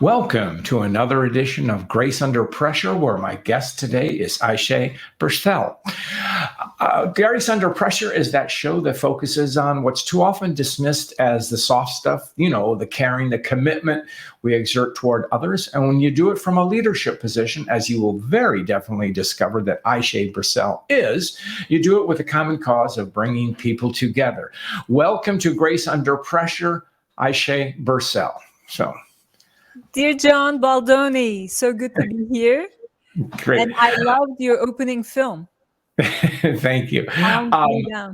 Welcome to another edition of Grace Under Pressure, where my guest today is Ayse Birsel. Grace Under Pressure is that show that focuses on what's too often dismissed as the soft stuff, the caring, the commitment we exert toward others. And when you do it from a leadership position, as you will very definitely discover that Ayse Birsel is, you do it with a common cause of bringing people together. Welcome to Grace Under Pressure, Ayse Birsel. Dear John Baldoni, so good to be here. Great. And I loved your opening film. Thank you. I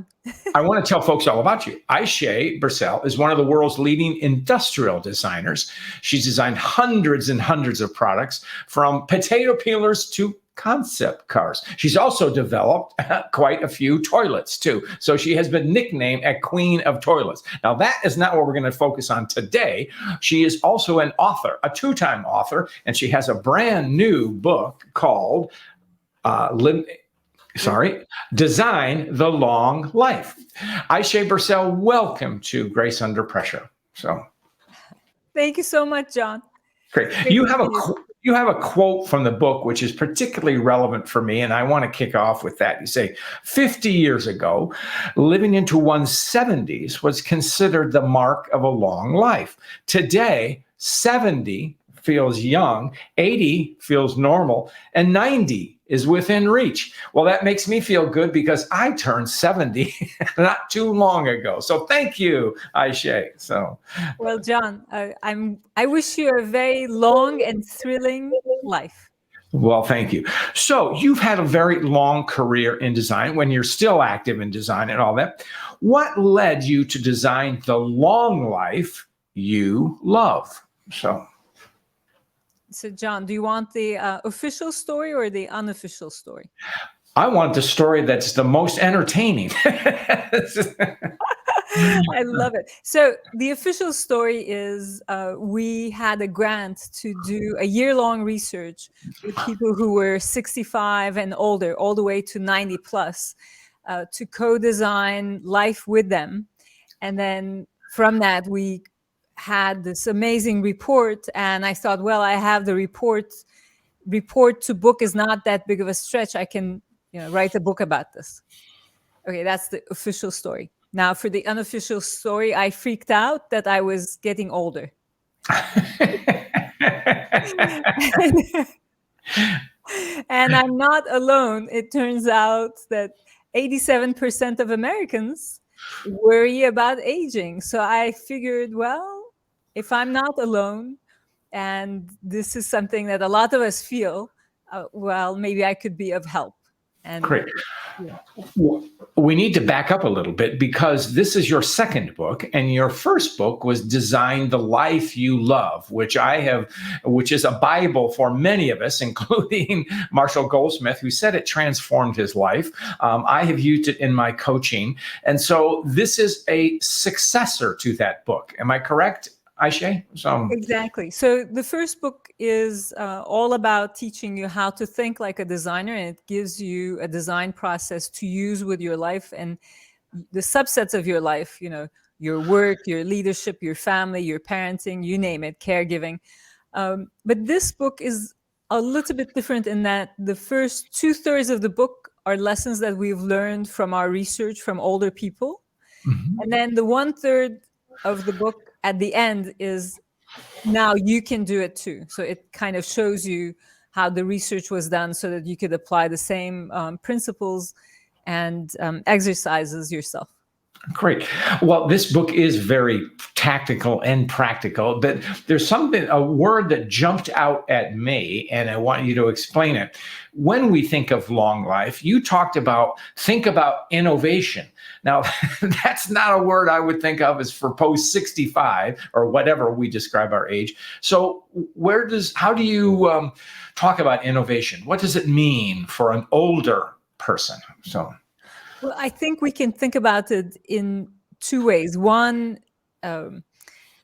want to tell folks all about you. Ayse Birsel is one of the world's leading industrial designers. She's designed hundreds and hundreds of products, from potato peelers to concept cars. She's also developed quite a few toilets too. So she has been nicknamed a Queen of Toilets. Now that is not what we're going to focus on today. She is also an author, a two-time author, and she has a brand new book called Design the Long Life. Ayse Birsel, welcome to Grace Under Pressure. Thank you so much, John. Great. You have a quote from the book, which is particularly relevant for me, and I want to kick off with that. You say, 50 years ago, living into one's 70s was considered the mark of a long life. Today, 70 feels young, 80 feels normal, and 90 is within reach. Well, that makes me feel good because I turned 70 not too long ago. So thank you, Ayse. Well, John, I wish you a very long and thrilling life. Well, thank you. So you've had a very long career in design when you're still active in design and all that. What led you to design the long life you love? So, John, do you want the official story or the unofficial story? I want the story that's the most entertaining. I love it. So the official story is we had a grant to do a year-long research with people who were 65 and older, all the way to 90 plus, to co-design life with them. And then from that, we had this amazing report, and I thought, well, I have the report to book is not that big of a stretch. I can write a book about this. Okay, that's the official story. Now for the unofficial story, I freaked out that I was getting older. And I'm not alone. It turns out that 87% of Americans worry about aging. So I figured, well, if I'm not alone, and this is something that a lot of us feel, well, maybe I could be of help. And great. We need to back up a little bit, because this is your second book, and your first book was Design the Life You Love, which is a Bible for many of us, including Marshall Goldsmith, who said it transformed his life. I have used it in my coaching. And so this is a successor to that book. Am I correct, Ayse? Exactly. So the first book is all about teaching you how to think like a designer, and it gives you a design process to use with your life and the subsets of your life, your work, your leadership, your family, your parenting, you name it, caregiving. But this book is a little bit different in that the first 2/3 of the book are lessons that we've learned from our research from older people. Mm-hmm. And then the 1/3 of the book at the end is now you can do it too. So it kind of shows you how the research was done so that you could apply the same principles and exercises yourself. Great. Well, this book is very tactical and practical, but there's a word that jumped out at me, and I want you to explain it. When we think of long life, you think about innovation. Now, that's not a word I would think of as for post 65 or whatever we describe our age. So how do you talk about innovation? What does it mean for an older person? Well, I think we can think about it in two ways. One,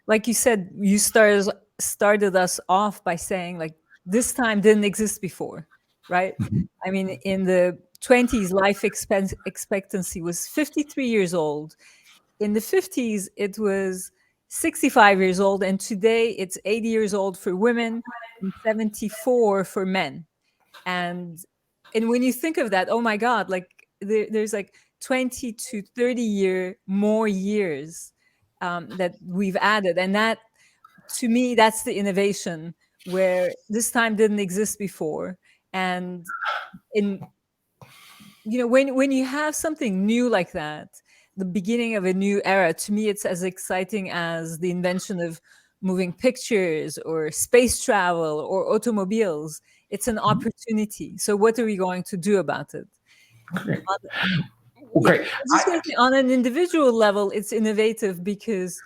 like you said, you started us off by saying, like, this time didn't exist before, right? Mm-hmm. I mean, in the 20s, life expectancy was 53 years old. In the 50s, it was 65 years old, and today it's 80 years old for women and 74 for men. And when you think of that, oh my God, like there's like 20 to 30 more years that we've added. And that, to me, that's the innovation, where this time didn't exist before. And in when you have something new like that, the beginning of a new era, to me it's as exciting as the invention of moving pictures or space travel or automobiles. It's an opportunity. So what are we going to do about it? Great. Yeah, Great. I was just going to say, on an individual level, it's innovative because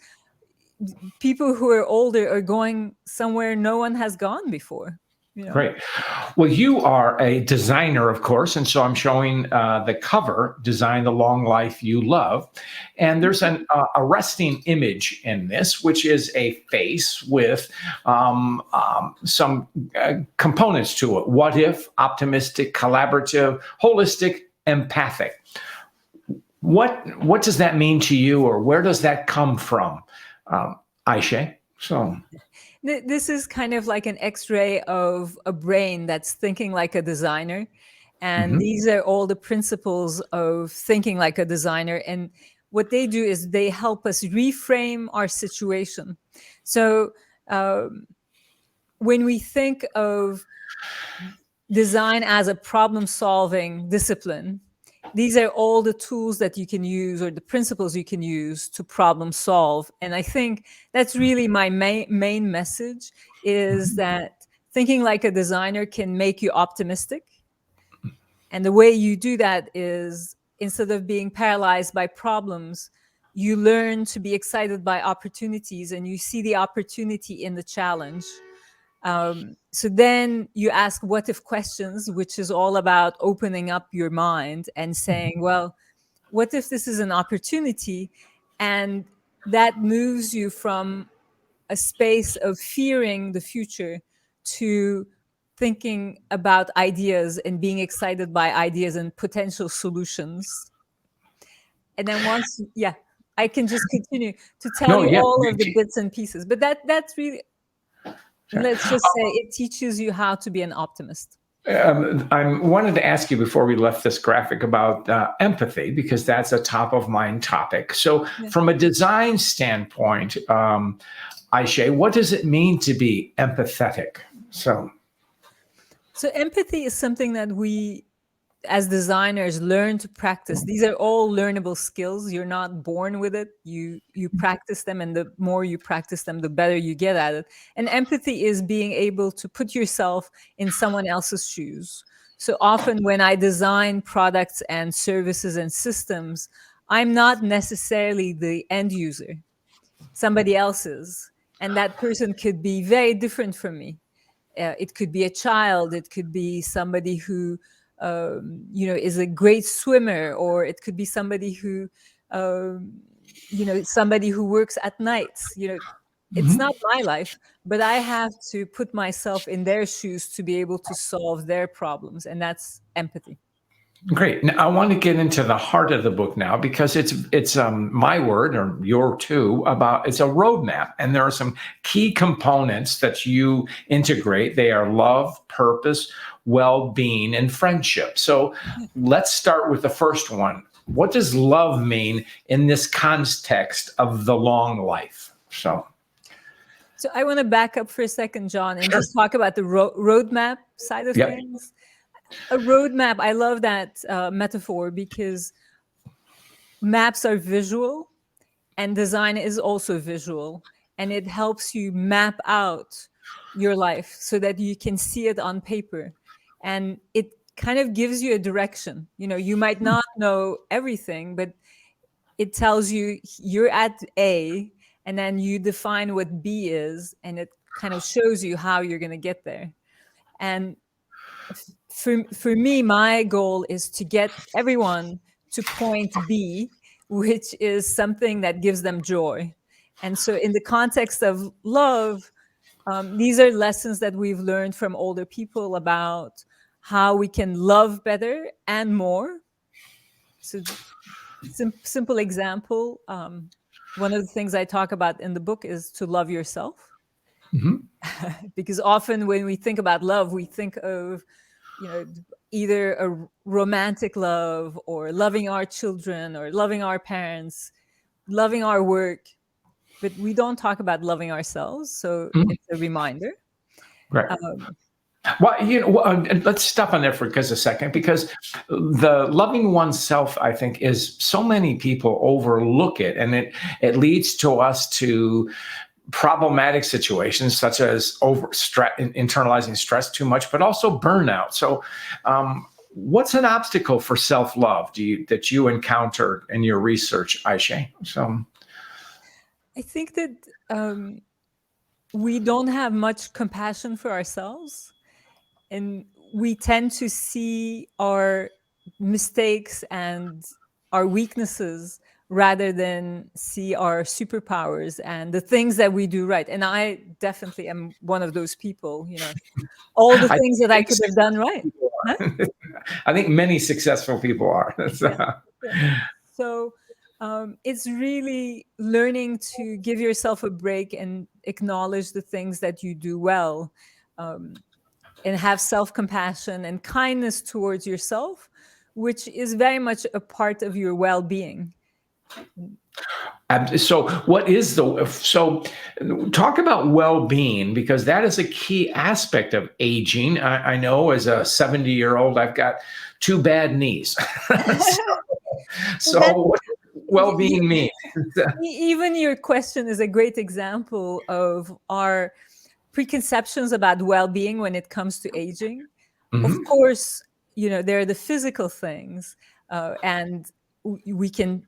people who are older are going somewhere no one has gone before. Great. Well, you are a designer, of course, and so I'm showing the cover, Design the Long Life You Love. And there's an arresting image in this, which is a face with some components to it. What if, optimistic, collaborative, holistic, empathic. What does that mean to you, or where does that come from, Ayse? So this is kind of like an X-ray of a brain that's thinking like a designer. And these are all the principles of thinking like a designer. And what they do is they help us reframe our situation. So when we think of design as a problem-solving discipline, these are all the tools that you can use, or the principles you can use to problem solve. And I think that's really my main message, is that thinking like a designer can make you optimistic. And the way you do that is, instead of being paralyzed by problems, you learn to be excited by opportunities, and you see the opportunity in the challenge. So then you ask what if questions, which is all about opening up your mind and saying, well, what if this is an opportunity? And that moves you from a space of fearing the future to thinking about ideas and being excited by ideas and potential solutions. And then once, I can just continue to tell you all of the bits and pieces. But that's really, let's just say, it teaches you how to be an optimist. I wanted to ask you before we left this graphic about empathy, because that's a top of mind topic. So from a design standpoint, Ayse, what does it mean to be empathetic? So empathy is something that we, as designers, learn to practice. These are all learnable skills. You're not born with it. You practice them, and the more you practice them, the better you get at it. And empathy is being able to put yourself in someone else's shoes. So often when I design products and services and systems, I'm not necessarily the end user. Somebody else is. And that person could be very different from me. It could be a child. It could be somebody who is a great swimmer, or it could be somebody who, somebody who works at nights. It's not my life, but I have to put myself in their shoes to be able to solve their problems, and that's empathy. Great. Now, I want to get into the heart of the book now, because it's my word, or your too, about it's a roadmap, and there are some key components that you integrate. They are love, purpose, well-being, and friendship. So let's start with the first one. What does love mean in this context of the long life? So I want to back up for a second, John, and just talk about the roadmap side of things. A roadmap, I love that metaphor, because maps are visual and design is also visual, and it helps you map out your life so that you can see it on paper, and it kind of gives you a direction. You might not know everything, but it tells you you're at A, and then you define what B is, and it kind of shows you how you're going to get there. And for me, my goal is to get everyone to point B, which is something that gives them joy. And so in the context of love, these are lessons that we've learned from older people about how we can love better and more. So simple example, one of the things I talk about in the book is to love yourself. Mhm. Because often when we think about love, we think of, either a romantic love or loving our children or loving our parents, loving our work, but we don't talk about loving ourselves. So Mhm. it's a reminder. Right. Um, Well, and let's stop on there for just a second, because the loving oneself, I think, is so many people overlook it, and it leads to us to problematic situations such as internalizing stress too much, but also burnout. So, what's an obstacle for self-love that you encounter in your research, Ayse? So, I think that we don't have much compassion for ourselves, and we tend to see our mistakes and our weaknesses rather than see our superpowers and the things that we do right. And I definitely am one of those people, all the I things that I think could have done successful right. people Huh? are. I think many successful people are. Yeah. Yeah. So it's really learning to give yourself a break and acknowledge the things that you do well, um, and have self-compassion and kindness towards yourself, which is very much a part of your well-being. So, talk about well-being, because that is a key aspect of aging. I know, as a 70-year-old, I've got two bad knees. So that So, what does well-being mean? even your question is a great example of our preconceptions about well-being when it comes to aging. Of Mhm. course, there are the physical things, and we can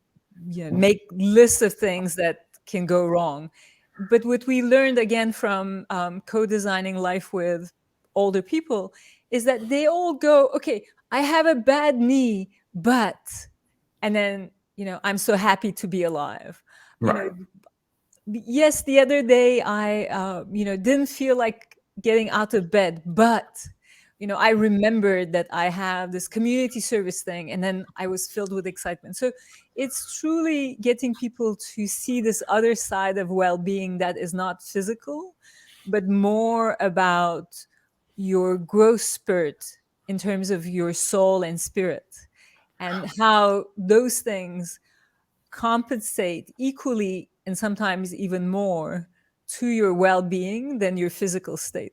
make lists of things that can go wrong. But what we learned again from co-designing life with older people is that they all go, okay, I have a bad knee, but, and then, I'm so happy to be alive. You know, Right. yes, the other day I, didn't feel like getting out of bed, but, I remembered that I have this community service thing, and then I was filled with excitement. So it's truly getting people to see this other side of well-being that is not physical, but more about your growth spurt in terms of your soul and spirit, and how those things compensate equally and sometimes even more to your well-being than your physical state.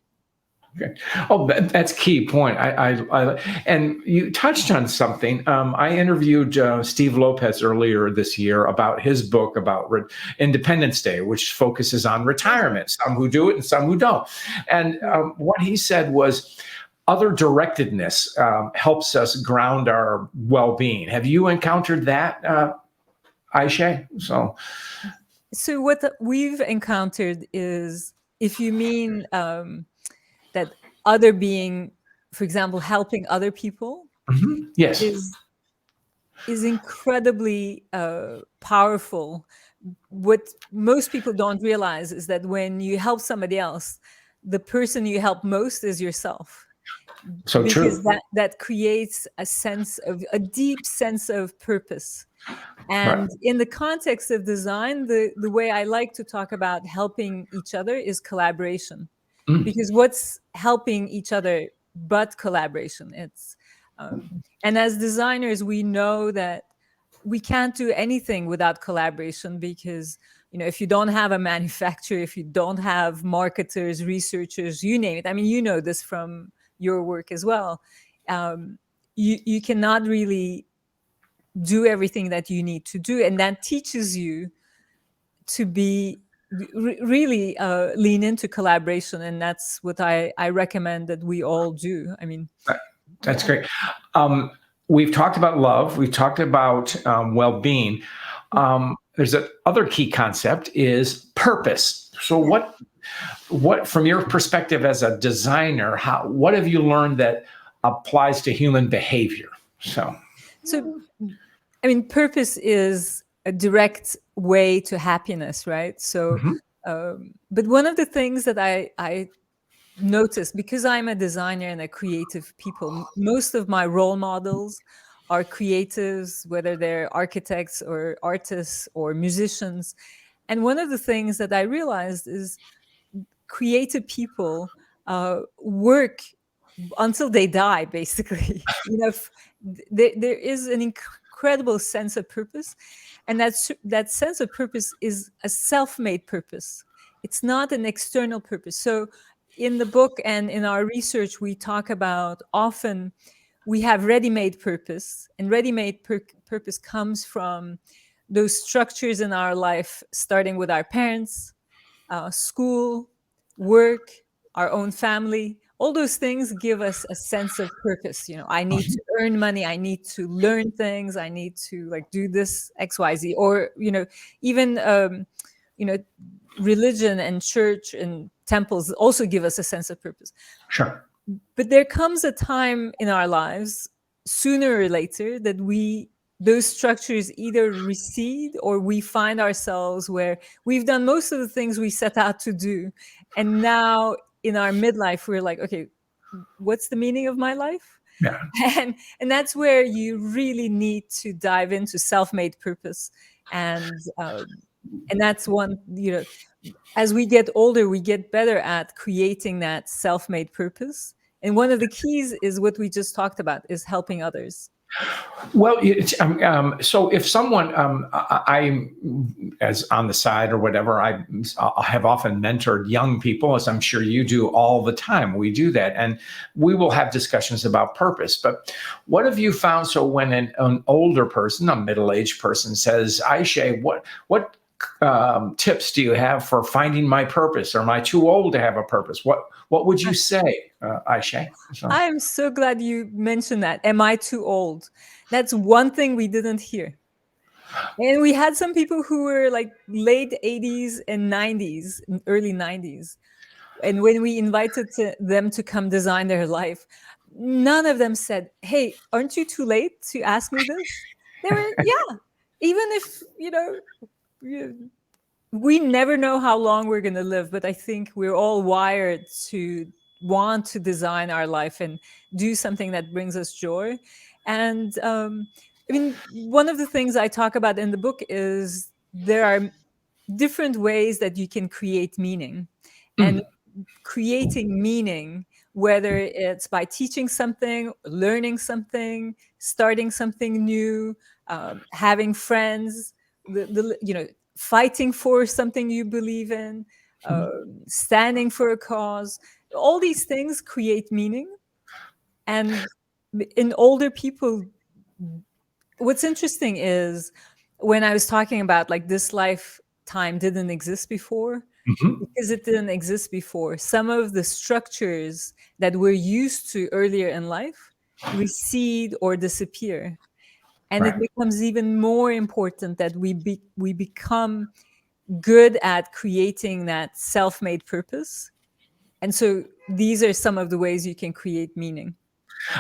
Okay. Oh, that's key point. And you touched on something. I interviewed Steve Lopez earlier this year about his book about Independence Day, which focuses on retirement. Some who do it and some who don't. And what he said was, other directedness helps us ground our well-being. Have you encountered that, Ayse? So what we've encountered is, if you mean that other being, for example, helping other people, Mhm. Yes. is incredibly powerful. What most people don't realize is that when you help somebody else, the person you help most is yourself, So because true. that creates a deep sense of purpose. Right. And in the context of design, the way I like to talk about helping each other is collaboration, Mm. because what's helping each other but collaboration? And as designers, we know that we can't do anything without collaboration, because if you don't have a manufacturer, if you don't have marketers, researchers, you name it, I mean, this from your work as well, you cannot really do everything that you need to do, and that teaches you to be really lean into collaboration. And that's what I recommend that we all do. I mean, That's yeah. great. Um, we've talked about love. We've talked about well-being. There's a other key concept is purpose. So, what from your perspective as a designer, what have you learned that applies to human behavior? So I mean, purpose is a direct way to happiness, right? So Mhm. but one of the things that I noticed, because I'm a designer and a creative people, most of my role models are creatives, whether they're architects or artists or musicians. And one of the things that I realized is creative people work until they die, basically. There is an incredible sense of purpose, and that sense of purpose is a self-made purpose. It's not an external purpose. So in the book and in our research, we talk about often we have ready-made purpose, and ready-made purpose comes from those structures in our life, starting with our parents, school, work, our own family. All those things give us a sense of purpose. I need to earn money. I need to learn things. I need to do this X, Y, Z. Or even religion and church and temples also give us a sense of purpose. Sure. But there comes a time in our lives, sooner or later, that those structures either recede or we find ourselves where we've done most of the things we set out to do. And now in our midlife, we're like, okay, what's the meaning of my life? Yeah. And that's where you really need to dive into self-made purpose. And that's one, as we get older, we get better at creating that self-made purpose. And one of the keys is what we just talked about, is helping others. Well, so if someone, as on the side or whatever, I have often mentored young people, as I'm sure you do all the time. We do that, and we will have discussions about purpose. But what have you found? So when an older person, a middle-aged person, says, "Ayse, what tips do you have for finding my purpose? Or am I too old to have a purpose?" What would you say, Ayse? So. I'm so glad you mentioned that. Am I too old? That's one thing we didn't hear. And we had some people who were like late 80s and 90s, early 90s. And when we invited them to come design their life, none of them said, "Hey, aren't you too late to ask me this?" They were, yeah, even if, we never know how long we're going to live, but I think we're all wired to want to design our life and do something that brings us joy. And one of the things I talk about in the book is there are different ways that you can create meaning. And creating meaning, whether it's by teaching something, learning something, starting something new, having friends, fighting for something you believe in, standing for a cause. All these things create meaning. And in older people, what's interesting is when I was talking about this lifetime didn't exist before, because it didn't exist before, some of the structures that we're used to earlier in life recede or disappear. And Right. it becomes even more important that we become good at creating that self-made purpose. And so these are some of the ways you can create meaning.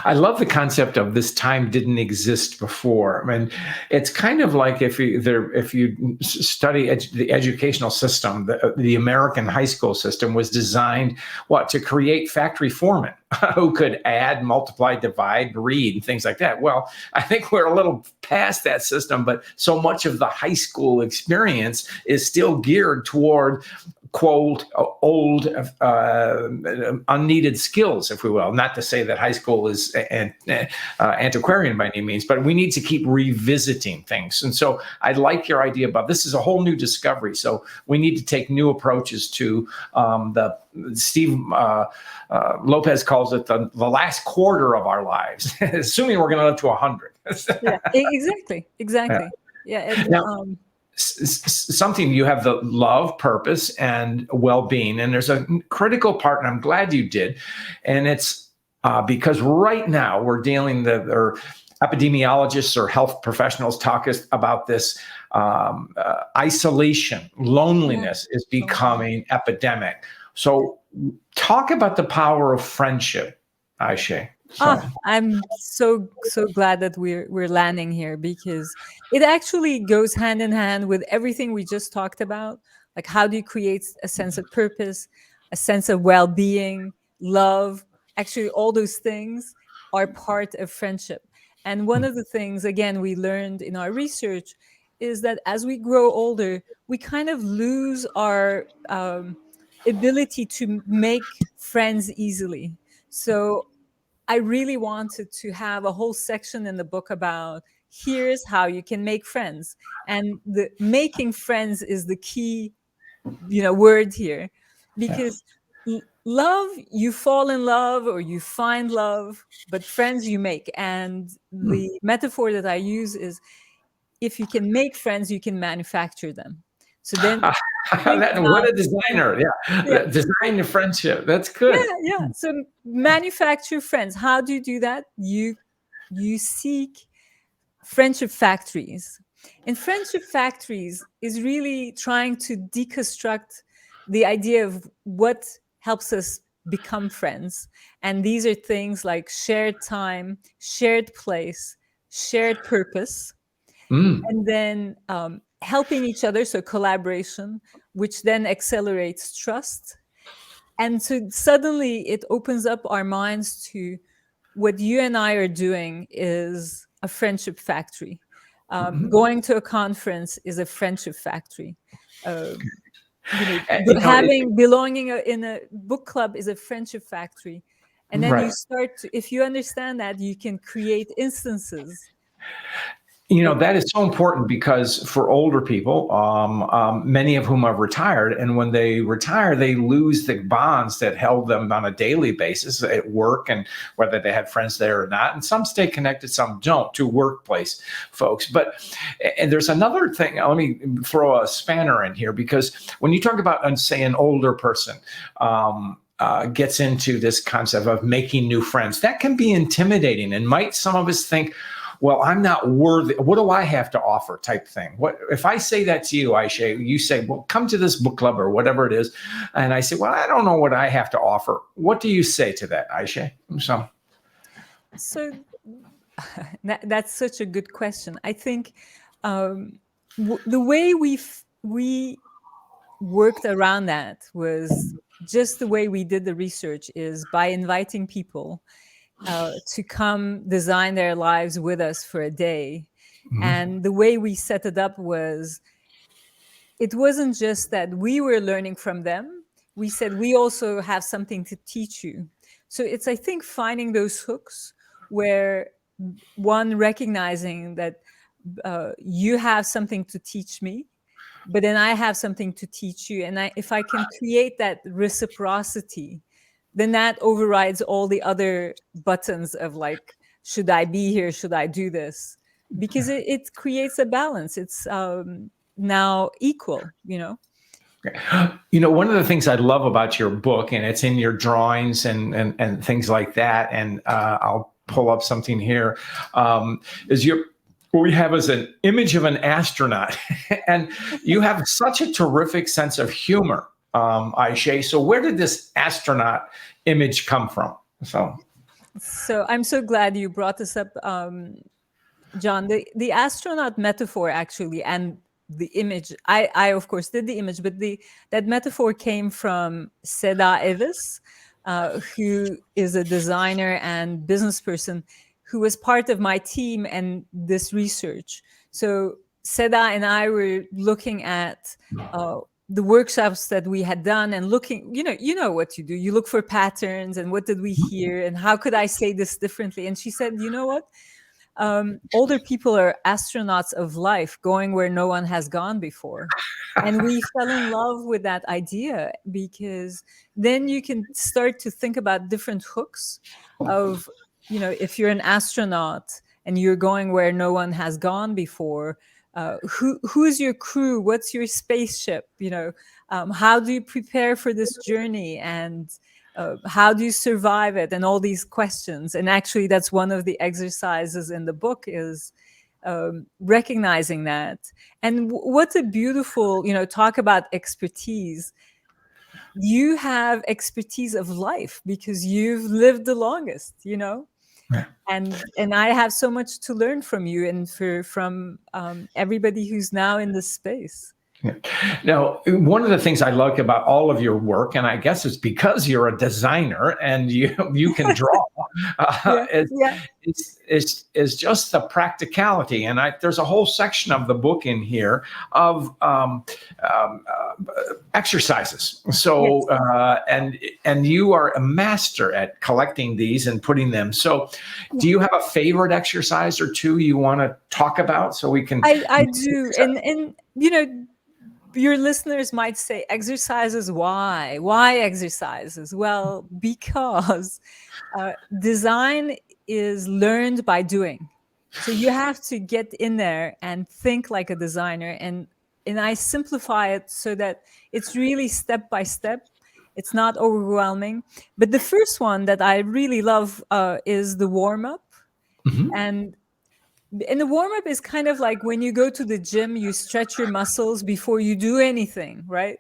I love the concept of this time didn't exist before. I mean, it's kind of like if you study the educational system, the American high school system was designed to create factory foremen who could add, multiply, divide, read, and things like that. Well, I think we're a little past that system, but so much of the high school experience is still geared toward quote old unneeded skills, if we will. Not to say that high school is antiquarian by any means, but we need to keep revisiting things. And so I like your idea about this is a whole new discovery. So we need to take new approaches to the Steve Lopez calls it the last quarter of our lives, assuming we're going to live to 100. Yeah, exactly. Yeah. Now, something you have the love, purpose, and well-being, and there's a critical part, and I'm glad you did, and it's because right now we're dealing or epidemiologists or health professionals talk about this isolation, loneliness is becoming epidemic. So talk about the power of friendship, Ayse. I'm so glad that we're landing here, because it actually goes hand in hand with everything we just talked about. Like, how do you create a sense of purpose, a sense of well-being, love? Actually, all those things are part of friendship. And one of the things, again, we learned in our research is that as we grow older, we kind of lose our ability to make friends easily. So I really wanted to have a whole section in the book about here's how you can make friends. And the making friends is the key, word here, because love, you fall in love or you find love, but friends you make. And the metaphor that I use is, if you can make friends, you can manufacture them. So then What a designer. Yeah. Design your friendship. That's good. Yeah. So manufacture friends. How do you do that? You seek friendship factories. And friendship factories is really trying to deconstruct the idea of what helps us become friends. And these are things like shared time, shared place, shared purpose, and then helping each other, so collaboration, which then accelerates trust. And so suddenly it opens up our minds to what you and I are doing is a friendship factory. Going to a conference is a friendship factory. Belonging in a book club is a friendship factory. And then you start to, if you understand that, you can create instances. That is so important, because for older people, many of whom are retired, and when they retire, they lose the bonds that held them on a daily basis at work, and whether they had friends there or not. And some stay connected, some don't, to workplace folks. And there's another thing. Let me throw a spanner in here, because when you talk about, say, an older person gets into this concept of making new friends, that can be intimidating, and might some of us think, well, I'm not worthy. What do I have to offer, type thing? What if I say that to you, Ayse? You say, well, come to this book club or whatever it is. And I say, well, I don't know what I have to offer. What do you say to that, Ayse? So that's such a good question. I think the way we worked around that was just the way we did the research, is by inviting people to come design their lives with us for a day. And the way we set it up was, it wasn't just that we were learning from them. We said, we also have something to teach you. So it's, I think, finding those hooks where, one, recognizing that you have something to teach me, but then I have something to teach you. And if I can create that reciprocity, then that overrides all the other buttons of like, should I be here? Should I do this? Because it creates a balance. It's now equal, One of the things I love about your book, and it's in your drawings and things like that, and I'll pull up something here, is what we have is an image of an astronaut. And you have such a terrific sense of humor, Ayse. So where did this astronaut image come from? So I'm so glad you brought this up, John. The astronaut metaphor, actually, and the image, I of course did the image, but that metaphor came from Seda Eves, who is a designer and business person who was part of my team and this research. So Seda and I were looking at the workshops that we had done, and looking, you know what you do. You look for patterns, and what did we hear, and how could I say this differently? And she said, you know what? Older people are astronauts of life, going where no one has gone before. And we fell in love with that idea, because then you can start to think about different hooks of, if you're an astronaut and you're going where no one has gone before, who's your crew? What's your spaceship? How do you prepare for this journey? And how do you survive it? And all these questions. And actually, that's one of the exercises in the book, is recognizing that. And what a beautiful, talk about expertise. You have expertise of life because you've lived the longest, Yeah. And I have so much to learn from you, and from everybody who's now in this space. Yeah. Now, one of the things I like about all of your work, and I guess it's because you're a designer and you can draw, is just the practicality. And there's a whole section of the book in here of exercises. So, and you are a master at collecting these and putting them. So do you have a favorite exercise or two you want to talk about so we can? I do. And, your listeners might say, exercises, why? Why exercises? Well, because design is learned by doing. So you have to get in there and think like a designer. And I simplify it so that it's really step by step. It's not overwhelming. But the first one that I really love is the warm-up. And the warm-up is kind of like when you go to the gym, you stretch your muscles before you do anything, right?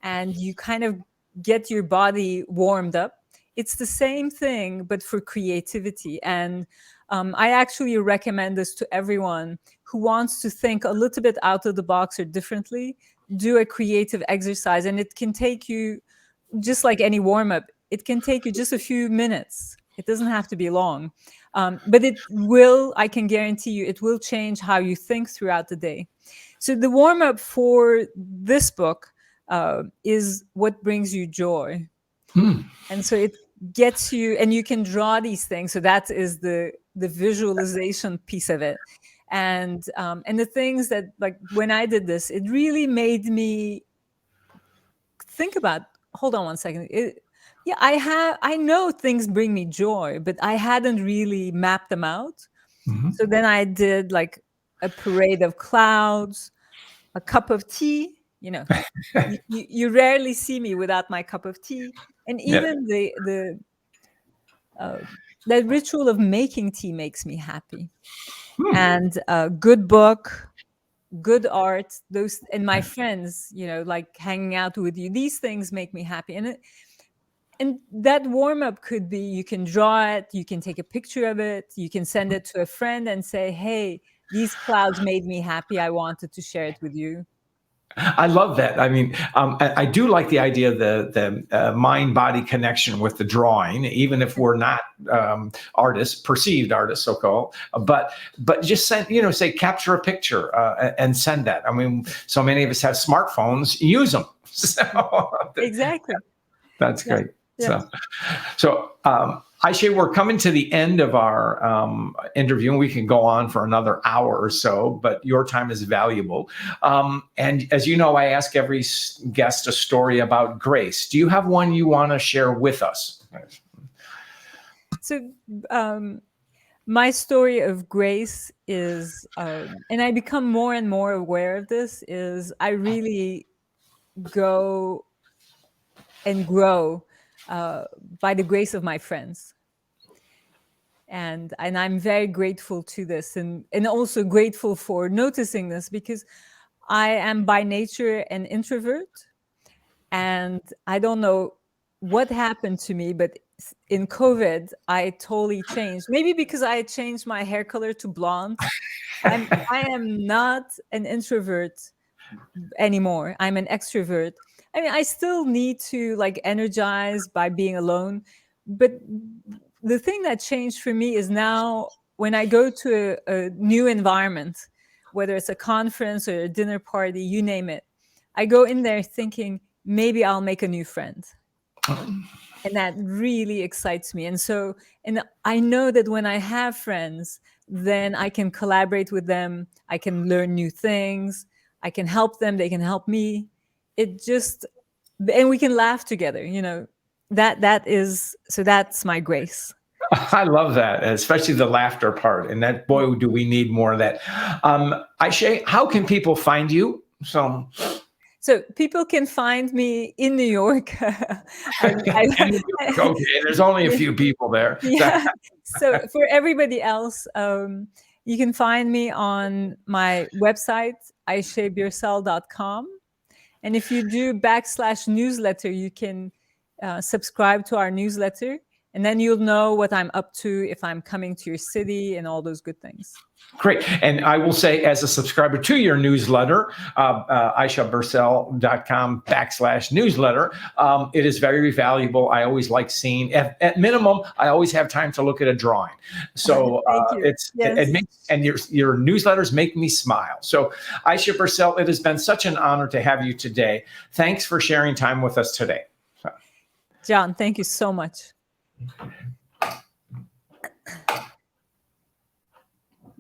And you kind of get your body warmed up. It's the same thing, but for creativity. And I actually recommend this to everyone who wants to think a little bit out of the box or differently. Do a creative exercise, and it can take you, just like any warm-up, it can take you just a few minutes. It doesn't have to be long. But it will, I can guarantee you, it will change how you think throughout the day. So the warm-up for this book is what brings you joy. And so it gets you, and you can draw these things. So that is the visualization piece of it. And the things that, like, when I did this, it really made me think about, hold on one second. I know things bring me joy, but I hadn't really mapped them out. So then I did like a parade of clouds, a cup of tea. You rarely see me without my cup of tea, and even the ritual of making tea makes me happy. And a good book, good art, those, and my friends, like hanging out with you. These things make me happy, and that warm-up could be, you can draw it, you can take a picture of it, you can send it to a friend and say, hey, these clouds made me happy. I wanted to share it with you. I love that. I mean, I do like the idea of the mind-body connection with the drawing, even if we're not artists, perceived artists, so-called. But just send, say, capture a picture and send that. I mean, so many of us have smartphones. Use them. So, exactly. That's great. Yeah. So Ayse, we're coming to the end of our interview, and we can go on for another hour or so, but your time is valuable. And as you know, I ask every guest a story about grace. Do you have one you want to share with us? So my story of grace is, and I become more and more aware of this, is I really go and grow by the grace of my friends. And I'm very grateful to this, and also grateful for noticing this, because I am by nature an introvert, and I don't know what happened to me, but in COVID, I totally changed. Maybe because I changed my hair color to blonde. I am not an introvert anymore. I'm an extrovert. I mean, I still need to like energize by being alone. But the thing that changed for me is now when I go to a new environment, whether it's a conference or a dinner party, you name it, I go in there thinking, maybe I'll make a new friend. And that really excites me. And I know that when I have friends, then I can collaborate with them. I can learn new things. I can help them. They can help me. And we can laugh together, that's my grace. I love that, especially the laughter part. And that, boy, do we need more of that. Ayse, how can people find you? So people can find me in New York. Okay, there's only a few people there. Yeah. So for everybody else, you can find me on my website, aysebirsel.com. And if you do /newsletter, you can subscribe to our newsletter. And then you'll know what I'm up to, if I'm coming to your city, and all those good things. Great. And I will say, as a subscriber to your newsletter, aysebirsel.com/newsletter, it is very valuable. I always like seeing, at minimum, I always have time to look at a drawing. So it makes, and your newsletters make me smile. So Ayse Birsel, it has been such an honor to have you today. Thanks for sharing time with us today. John, thank you so much.